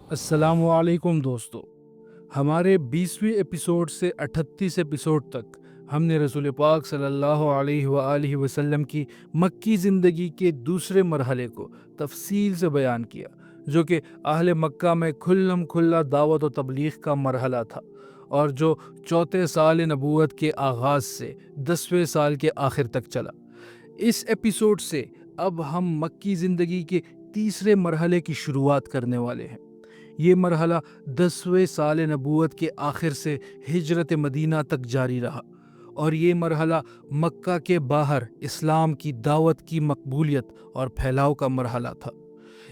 السلام علیکم دوستو، ہمارے 20ویں ایپیسوڈ سے 38 ایپیسوڈ تک ہم نے رسول پاک صلی اللہ علیہ وآلہ وسلم کی مکی زندگی کے دوسرے مرحلے کو تفصیل سے بیان کیا، جو کہ اہل مکہ میں کھلم کھلا دعوت و تبلیغ کا مرحلہ تھا، اور جو چوتھے سال نبوت کے آغاز سے 10ویں سال کے آخر تک چلا۔ اس ایپیسوڈ سے اب ہم مکی زندگی کے تیسرے مرحلے کی شروعات کرنے والے ہیں۔ یہ مرحلہ 10ویں سال نبوت کے آخر سے ہجرت مدینہ تک جاری رہا، اور یہ مرحلہ مکہ کے باہر اسلام کی دعوت کی مقبولیت اور پھیلاؤ کا مرحلہ تھا۔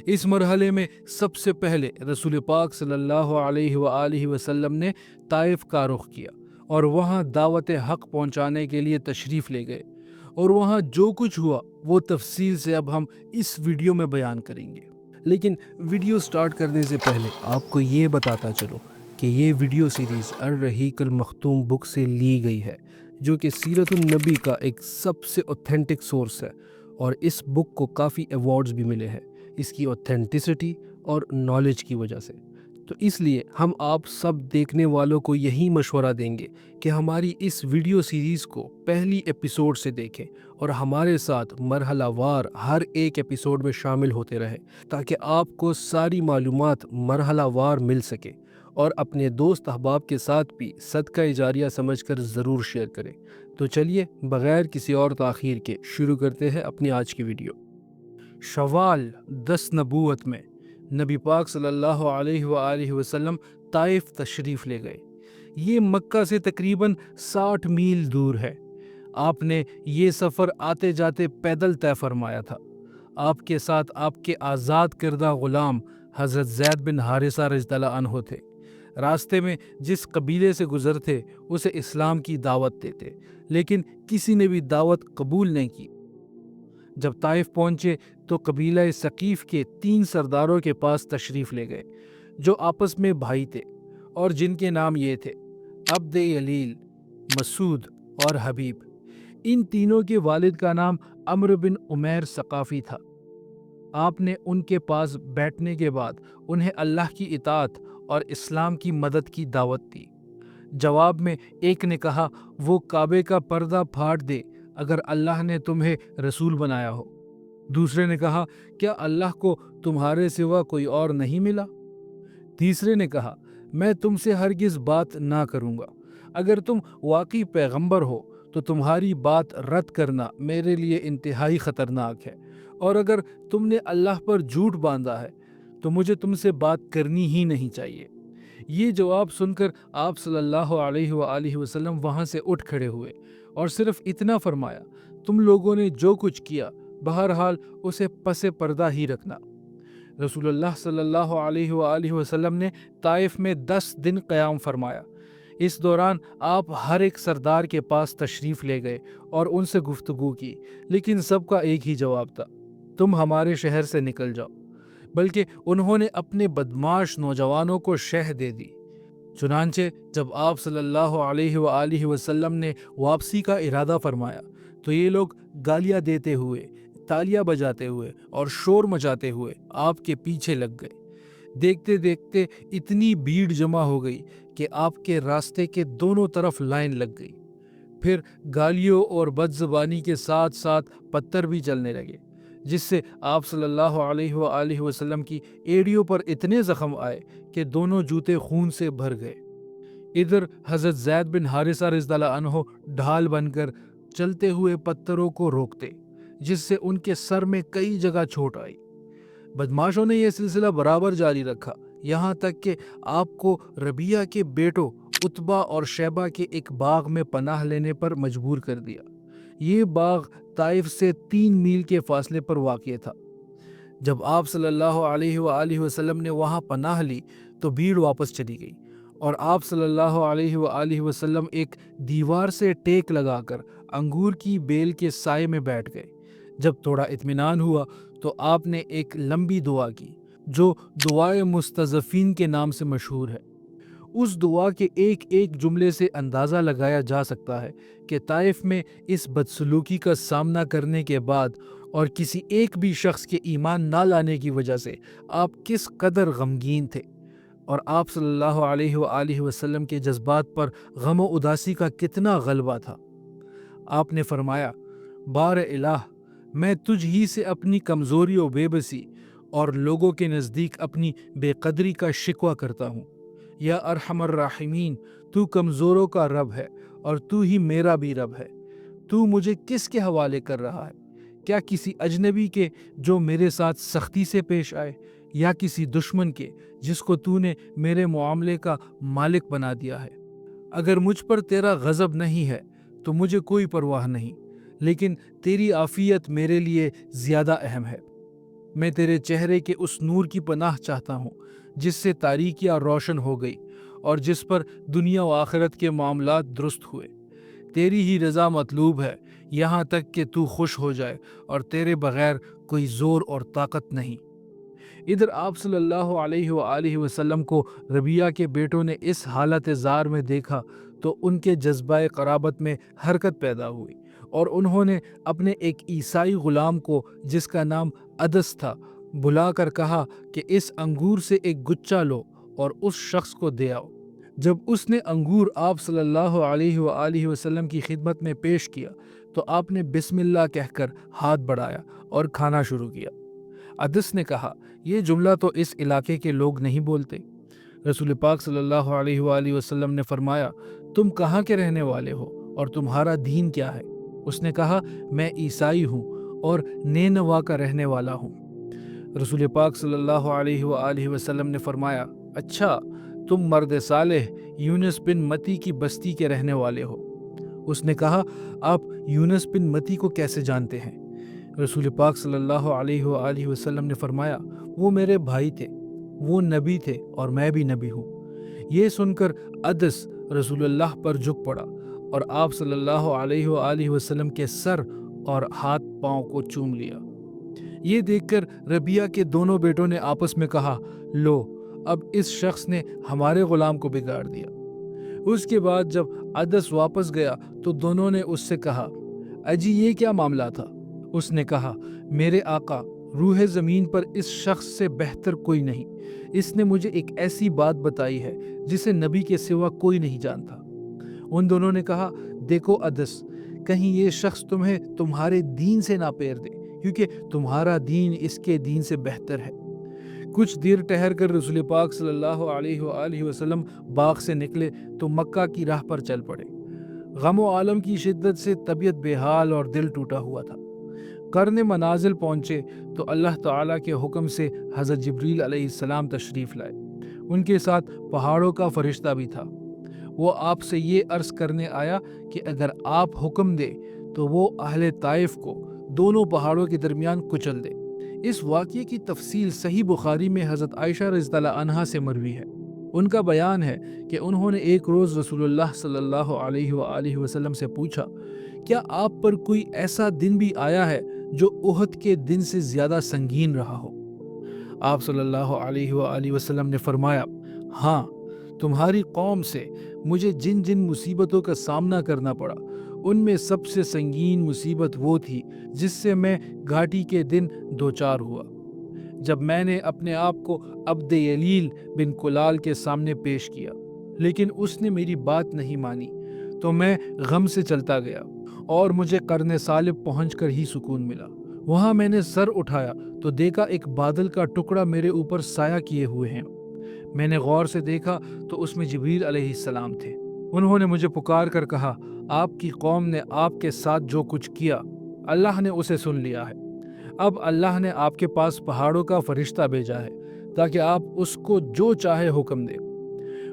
اس مرحلے میں سب سے پہلے رسول پاک صلی اللہ علیہ وآلہ وسلم نے طائف کا رخ کیا اور وہاں دعوت حق پہنچانے کے لیے تشریف لے گئے، اور وہاں جو کچھ ہوا وہ تفصیل سے اب ہم اس ویڈیو میں بیان کریں گے۔ لیکن ویڈیو سٹارٹ کرنے سے پہلے آپ کو یہ بتاتا چلو کہ یہ ویڈیو سیریز الرحیق المختوم بک سے لی گئی ہے، جو کہ سیرت النبی کا ایک سب سے اوتھینٹک سورس ہے، اور اس بک کو کافی ایوارڈز بھی ملے ہیں اس کی اوتھینٹسٹی اور نالج کی وجہ سے۔ تو اس لیے ہم آپ سب دیکھنے والوں کو یہی مشورہ دیں گے کہ ہماری اس ویڈیو سیریز کو پہلی ایپیسوڈ سے دیکھیں اور ہمارے ساتھ مرحلہ وار ہر ایک ایپیسوڈ میں شامل ہوتے رہیں، تاکہ آپ کو ساری معلومات مرحلہ وار مل سکے، اور اپنے دوست احباب کے ساتھ بھی صدقہ جاریہ سمجھ کر ضرور شیئر کریں۔ تو چلیے بغیر کسی اور تاخیر کے شروع کرتے ہیں اپنی آج کی ویڈیو۔ شوال 10 نبوت میں نبی پاک صلی اللہ علیہ وآلہ وسلم طائف تشریف لے گئے۔ یہ مکہ سے تقریباً 60 میل دور ہے۔ آپ نے یہ سفر آتے جاتے پیدل طے فرمایا تھا۔ آپ کے ساتھ آپ کے آزاد کردہ غلام حضرت زید بن حارثہ رضی اللہ عنہ تھے۔ راستے میں جس قبیلے سے گزرتے اسے اسلام کی دعوت دیتے، لیکن کسی نے بھی دعوت قبول نہیں کی۔ جب طائف پہنچے تو قبیلہ ثقیف کے 3 سرداروں کے پاس تشریف لے گئے، جو آپس میں بھائی تھے، اور جن کے نام یہ تھے: عبد یلیل، مسعود اور حبیب۔ ان تینوں کے والد کا نام عمرو بن عمیر ثقافی تھا۔ آپ نے ان کے پاس بیٹھنے کے بعد انہیں اللہ کی اطاعت اور اسلام کی مدد کی دعوت دی۔ جواب میں ایک نے کہا، وہ کعبے کا پردہ پھاڑ دے اگر اللہ نے تمہیں رسول بنایا ہو۔ دوسرے نے کہا، کیا اللہ کو تمہارے سوا کوئی اور نہیں ملا؟ تیسرے نے کہا، میں تم سے ہرگز بات نہ کروں گا۔ اگر تم واقعی پیغمبر ہو تو تمہاری بات رد کرنا میرے لیے انتہائی خطرناک ہے، اور اگر تم نے اللہ پر جھوٹ باندھا ہے تو مجھے تم سے بات کرنی ہی نہیں چاہیے۔ یہ جواب سن کر آپ صلی اللہ علیہ وآلہ وسلم وہاں سے اٹھ کھڑے ہوئے اور صرف اتنا فرمایا، تم لوگوں نے جو کچھ کیا بہرحال اسے پس پردہ ہی رکھنا۔ رسول اللہ صلی اللہ علیہ وآلہ وسلم نے طائف میں 10 دن قیام فرمایا۔ اس دوران آپ ہر ایک سردار کے پاس تشریف لے گئے اور ان سے گفتگو کی، لیکن سب کا ایک ہی جواب تھا: تم ہمارے شہر سے نکل جاؤ۔ بلکہ انہوں نے اپنے بدمعاش نوجوانوں کو شہ دے دی۔ چنانچہ جب آپ صلی اللہ علیہ وآلہ وسلم نے واپسی کا ارادہ فرمایا تو یہ لوگ گالیاں دیتے ہوئے، تالیاں بجاتے ہوئے اور شور مچاتے ہوئے آپ کے پیچھے لگ گئے۔ دیکھتے دیکھتے اتنی بھیڑ جمع ہو گئی کہ آپ کے راستے کے دونوں طرف لائن لگ گئی۔ پھر گالیوں اور بدزبانی کے ساتھ ساتھ پتھر بھی چلنے لگے، جس سے آپ صلی اللہ علیہ وآلہ وسلم کی ایڑیوں پر اتنے زخم آئے کہ دونوں جوتے خون سے بھر گئے۔ ادھر حضرت زید بن حارثہ رضی اللہ عنہ ڈھال بن کر چلتے ہوئے پتھروں کو روکتے، جس سے ان کے سر میں کئی جگہ چوٹ آئی۔ بدماشوں نے یہ سلسلہ برابر جاری رکھا، یہاں تک کہ آپ کو ربیعہ کے بیٹوں عتبہ اور شیبہ کے ایک باغ میں پناہ لینے پر مجبور کر دیا۔ یہ باغ طائف سے 3 میل کے فاصلے پر واقع تھا۔ جب آپ صلی اللہ علیہ وآلہ وسلم نے وہاں پناہ لی تو بھیڑ واپس چلی گئی، اور آپ صلی اللہ علیہ وآلہ وسلم ایک دیوار سے ٹیک لگا کر انگور کی بیل کے سائے میں بیٹھ گئے۔ جب تھوڑا اطمینان ہوا تو آپ نے ایک لمبی دعا کی، جو دعائے مستضعفین کے نام سے مشہور ہے۔ اس دعا کے ایک ایک جملے سے اندازہ لگایا جا سکتا ہے کہ طائف میں اس بدسلوکی کا سامنا کرنے کے بعد اور کسی ایک بھی شخص کے ایمان نہ لانے کی وجہ سے آپ کس قدر غمگین تھے۔ اور آپ صلی اللہ علیہ وآلہ وسلم کے جذبات پر غم و اداسی کا کتنا غلبہ تھا۔ آپ نے فرمایا، بار الہ، میں تجھ ہی سے اپنی کمزوری و بے بسی اور لوگوں کے نزدیک اپنی بے قدری کا شکوہ کرتا ہوں۔ یا ارحم الراحمین، تو کمزوروں کا رب ہے اور تو ہی میرا بھی رب ہے۔ تو مجھے کس کے حوالے کر رہا ہے؟ کیا کسی اجنبی کے جو میرے ساتھ سختی سے پیش آئے، یا کسی دشمن کے جس کو تو نے میرے معاملے کا مالک بنا دیا ہے؟ اگر مجھ پر تیرا غضب نہیں ہے تو مجھے کوئی پرواہ نہیں، لیکن تیری عافیت میرے لیے زیادہ اہم ہے۔ میں تیرے چہرے کے اس نور کی پناہ چاہتا ہوں جس سے تاریکیاں روشن ہو گئی اور جس پر دنیا و آخرت کے معاملات درست ہوئے۔ تیری ہی رضا مطلوب ہے یہاں تک کہ تو خوش ہو جائے، اور تیرے بغیر کوئی زور اور طاقت نہیں۔ ادھر آپ صلی اللہ علیہ وآلہ وسلم کو ربیعہ کے بیٹوں نے اس حالت زار میں دیکھا تو ان کے جذبہ قرابت میں حرکت پیدا ہوئی، اور انہوں نے اپنے ایک عیسائی غلام کو جس کا نام عدس تھا بلا کر کہا کہ اس انگور سے ایک گچھا لو اور اس شخص کو دے آؤ۔ جب اس نے انگور آپ صلی اللہ علیہ وآلہ وسلم کی خدمت میں پیش کیا تو آپ نے بسم اللہ کہہ کر ہاتھ بڑھایا اور کھانا شروع کیا۔ عدس نے کہا، یہ جملہ تو اس علاقے کے لوگ نہیں بولتے۔ رسول پاک صلی اللہ علیہ وآلہ وسلم نے فرمایا، تم کہاں کے رہنے والے ہو اور تمہارا دین کیا ہے؟ اس نے کہا، میں عیسائی ہوں اور نینوا کا رہنے والا ہوں۔ رسول پاک صلی اللہ علیہ وآلہ وسلم نے فرمایا، اچھا، تم مرد صالح یونس بن متی کی بستی کے رہنے والے ہو۔ اس نے کہا، آپ یونس بن متی کو کیسے جانتے ہیں؟ رسول پاک صلی اللہ علیہ وآلہ وسلم نے فرمایا، وہ میرے بھائی تھے، وہ نبی تھے اور میں بھی نبی ہوں۔ یہ سن کر عدس رسول اللہ پر جھک پڑا اور آپ صلی اللہ علیہ وآلہ وسلم کے سر اور ہاتھ پاؤں کو چوم لیا۔ یہ دیکھ کر ربیعہ کے دونوں بیٹوں نے آپس میں کہا، لو، اب اس شخص نے ہمارے غلام کو بگاڑ دیا۔ اس کے بعد جب عدس واپس گیا تو دونوں نے اس سے کہا، اجی یہ کیا معاملہ تھا؟ اس نے کہا، میرے آقا، روح زمین پر اس شخص سے بہتر کوئی نہیں۔ اس نے مجھے ایک ایسی بات بتائی ہے جسے نبی کے سوا کوئی نہیں جانتا۔ ان دونوں نے کہا، دیکھو عدس، کہیں یہ شخص تمہیں تمہارے دین سے نہ پھیر دے، کیونکہ تمہارا دین اس کے دین سے بہتر ہے۔ کچھ دیر ٹہر کر رسول پاک صلی اللہ علیہ وآلہ وسلم باغ سے نکلے تو مکہ کی راہ پر چل پڑے۔ غم و عالم کی شدت سے طبیعت بے حال اور دل ٹوٹا ہوا تھا۔ قرن منازل پہنچے تو اللہ تعالیٰ کے حکم سے حضرت جبریل علیہ السلام تشریف لائے۔ ان کے ساتھ پہاڑوں کا فرشتہ بھی تھا۔ وہ آپ سے یہ عرض کرنے آیا کہ اگر آپ حکم دے تو وہ اہل طائف کو دونوں پہاڑوں کے درمیان کچل دے۔ اس واقعے کی تفصیل صحیح بخاری میں حضرت عائشہ رضی اللہ عنہا سے مروی ہے۔ ان کا بیان ہے کہ انہوں نے ایک روز رسول اللہ صلی اللہ علیہ وآلہ وسلم سے پوچھا، کیا آپ پر کوئی ایسا دن بھی آیا ہے جو احد کے دن سے زیادہ سنگین رہا ہو؟ آپ صلی اللہ علیہ وآلہ وسلم نے فرمایا، ہاں، تمہاری قوم سے مجھے جن جن مصیبتوں کا سامنا کرنا پڑا ان میں سب سے سنگین مصیبت وہ تھی جس سے میں گھاٹی کے دن دوچار ہوا، جب میں نے اپنے آپ کو عبد یلیل بن کلال کے سامنے پیش کیا، لیکن اس نے میری بات نہیں مانی تو میں غم سے چلتا گیا اور مجھے قرن صالب پہنچ کر ہی سکون ملا۔ وہاں میں نے سر اٹھایا تو دیکھا ایک بادل کا ٹکڑا میرے اوپر سایہ کیے ہوئے ہیں۔ میں نے غور سے دیکھا تو اس میں جبریل علیہ السلام تھے۔ انہوں نے مجھے پکار کر کہا، آپ کی قوم نے آپ کے ساتھ جو کچھ کیا اللہ نے اسے سن لیا ہے۔ اب اللہ نے آپ کے پاس پہاڑوں کا فرشتہ بھیجا ہے تاکہ آپ اس کو جو چاہے حکم دے۔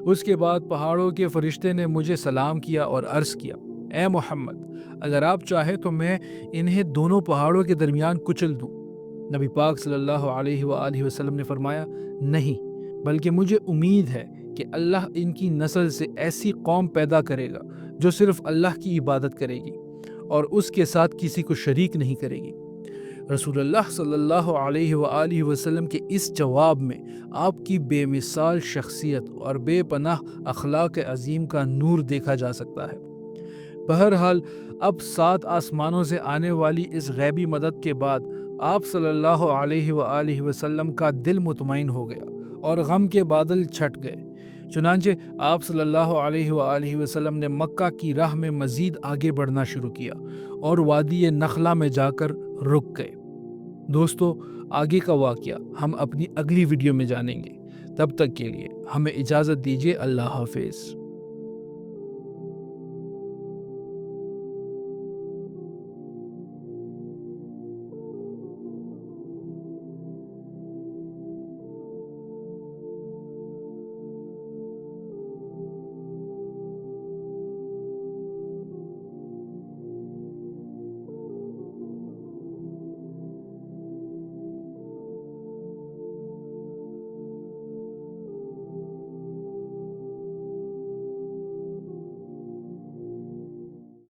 اس کے بعد پہاڑوں کے فرشتے نے مجھے سلام کیا اور عرض کیا، اے محمد، اگر آپ چاہے تو میں انہیں دونوں پہاڑوں کے درمیان کچل دوں۔ نبی پاک صلی اللہ علیہ وآلہ وسلم نے فرمایا، نہیں، بلکہ مجھے امید ہے کہ اللہ ان کی نسل سے ایسی قوم پیدا کرے گا جو صرف اللہ کی عبادت کرے گی اور اس کے ساتھ کسی کو شریک نہیں کرے گی۔ رسول اللہ صلی اللہ علیہ وآلہ وسلم کے اس جواب میں آپ کی بے مثال شخصیت اور بے پناہ اخلاق عظیم کا نور دیکھا جا سکتا ہے۔ بہرحال اب 7 آسمانوں سے آنے والی اس غیبی مدد کے بعد آپ صلی اللہ علیہ وآلہ وسلم کا دل مطمئن ہو گیا اور غم کے بادل چھٹ گئے۔ چنانچہ آپ صلی اللہ علیہ وآلہ وسلم نے مکہ کی راہ میں مزید آگے بڑھنا شروع کیا اور وادی نخلا میں جا کر رک گئے۔ دوستو، آگے کا واقعہ ہم اپنی اگلی ویڈیو میں جانیں گے۔ تب تک کے لیے ہمیں اجازت دیجیے۔ اللہ حافظ۔